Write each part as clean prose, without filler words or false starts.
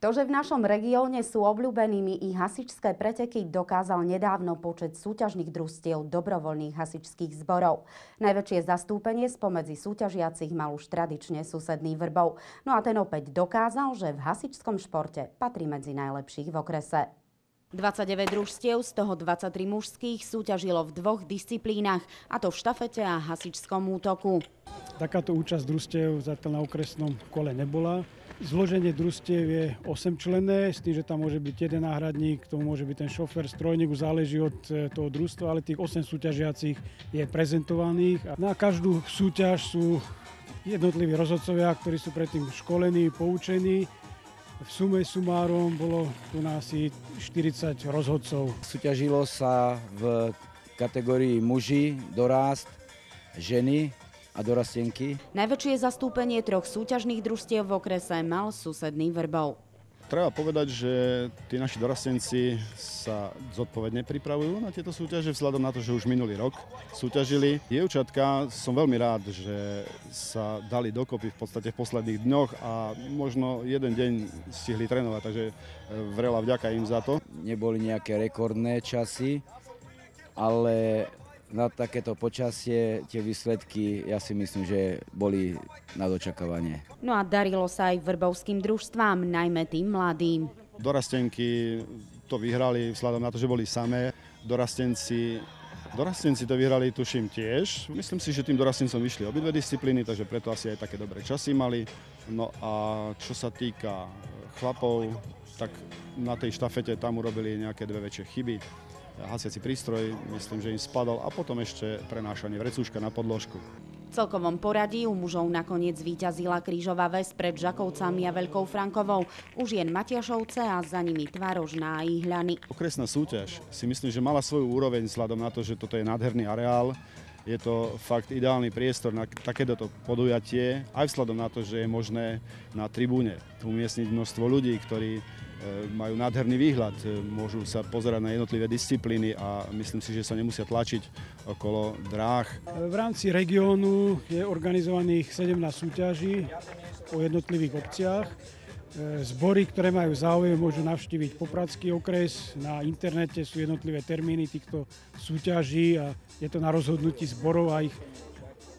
To, že v našom regióne sú obľúbenými i hasičské preteky, dokázal nedávno počet súťažných družstiev dobrovoľných hasičských zborov. Najväčšie zastúpenie spomedzi súťažiacich mal už tradične susedný Vrbov. No a ten opäť dokázal, že v hasičskom športe patrí medzi najlepších v okrese. 29 družstiev, z toho 23 mužských, súťažilo v dvoch disciplínach, a to v štafete a hasičskom útoku. Takáto účasť družstiev zatiaľ na okresnom kole nebola. Zloženie družstiev je 8-členné, s tým, že tam môže byť jeden náhradník, to môže byť ten šofér, strojník, záleží od toho družstva, ale tých 8 súťažiacich je prezentovaných. Na každú súťaž sú jednotliví rozhodcovia, ktorí sú predtým školení, poučení. V sume sumárom bolo tu asi 40 rozhodcov. Súťažilo sa v kategórii muži, dorast, ženy a dorastenky. Najväčšie zastúpenie troch súťažných družstiev v okrese mal susedný Vrbov. Treba povedať, že tí naši dorastenci sa zodpovedne pripravujú na tieto súťaže, vzhľadom na to, že už minulý rok súťažili. Dievčatka, som veľmi rád, že sa dali dokopy v podstate v posledných dňoch a možno jeden deň stihli trénovať, takže vrela vďaka im za to. Neboli nejaké rekordné časy, ale na takéto počasie tie výsledky, ja si myslím, že boli na dočakávanie. No a darilo sa aj vrbovským družstvám, najmä tým mladým. Dorastenky to vyhrali vzhľadom na to, že boli samé. Dorastenci to vyhrali, tuším, tiež. Myslím si, že tým dorastencom vyšli obidve disciplíny, takže preto asi aj také dobré časy mali. No a čo sa týka chlapov, tak na tej štafete tam urobili nejaké dve väčšie chyby. Hasiaci prístroj, myslím, že im spadol, a potom ešte prenášanie vrecúška na podložku. V celkovom poradí u mužov nakoniec víťazila Krížová Ves pred Žakovcami a Veľkou Frankovou, u žien Matiašovce a za nimi Tvarožná a Ihľany. Okresná súťaž si myslím, že mala svoju úroveň vzhľadom na to, že toto je nádherný areál. Je to fakt ideálny priestor na takéto podujatie, aj vzhľadom na to, že je možné na tribúne umiestniť množstvo ľudí, ktorí majú nádherný výhľad, môžu sa pozerať na jednotlivé disciplíny a myslím si, že sa nemusia tlačiť okolo dráh. V rámci regiónu je organizovaných 17 súťaží po jednotlivých obciach. Zbory, ktoré majú záujem, môžu navštíviť Popradský okres. Na internete sú jednotlivé termíny týchto súťaží a je to na rozhodnutí zborov a ich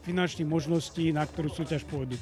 finančných možností, na ktorú súťaž pôjdu.